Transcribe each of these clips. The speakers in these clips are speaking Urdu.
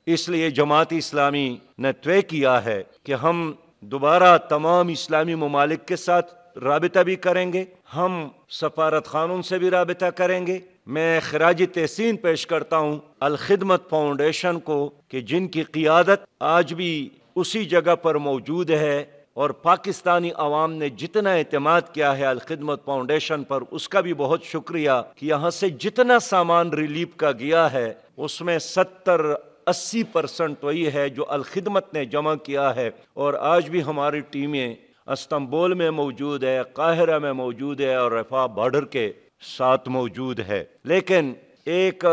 اس لیے جماعت اسلامی نے طے کیا ہے کہ ہم دوبارہ تمام اسلامی ممالک کے ساتھ رابطہ بھی کریں گے، ہم سفارت خانوں سے بھی رابطہ کریں گے۔ میں خراج تحسین پیش کرتا ہوں الخدمت فاؤنڈیشن کو کہ جن کی قیادت آج بھی اسی جگہ پر موجود ہے، اور پاکستانی عوام نے جتنا اعتماد کیا ہے الخدمت فاؤنڈیشن پر، اس کا بھی بہت شکریہ کہ یہاں سے جتنا سامان ریلیف کا گیا ہے اس میں 70-80% وہی ہے جو الخدمت نے جمع کیا ہے، اور آج بھی ہماری ٹیمیں استنبول میں موجود ہے، قاہرہ میں موجود ہے، اور رفح بارڈر کے ساتھ موجود ہے۔ لیکن ایک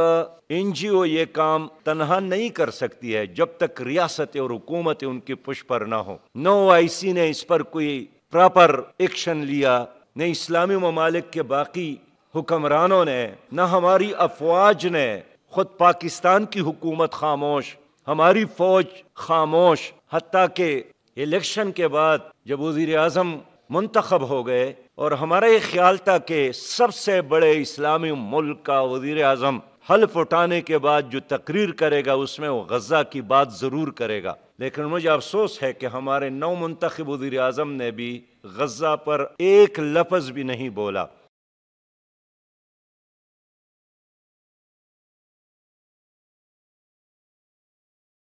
این جی او یہ کام تنہا نہیں کر سکتی ہے جب تک ریاست اور حکومت ان کی پشت پر نہ ہو۔ نہ OIC نے اس پر کوئی پراپر ایکشن لیا، نہ اسلامی ممالک کے باقی حکمرانوں نے، نہ ہماری افواج نے۔ خود پاکستان کی حکومت خاموش، ہماری فوج خاموش، حتیٰ کہ الیکشن کے بعد جب وزیر اعظم منتخب ہو گئے اور ہمارا یہ خیال تھا کہ سب سے بڑے اسلامی ملک کا وزیر اعظم حلف اٹھانے کے بعد جو تقریر کرے گا اس میں وہ غزہ کی بات ضرور کرے گا، لیکن مجھے افسوس ہے کہ ہمارے نو منتخب وزیر اعظم نے بھی غزہ پر ایک لفظ بھی نہیں بولا۔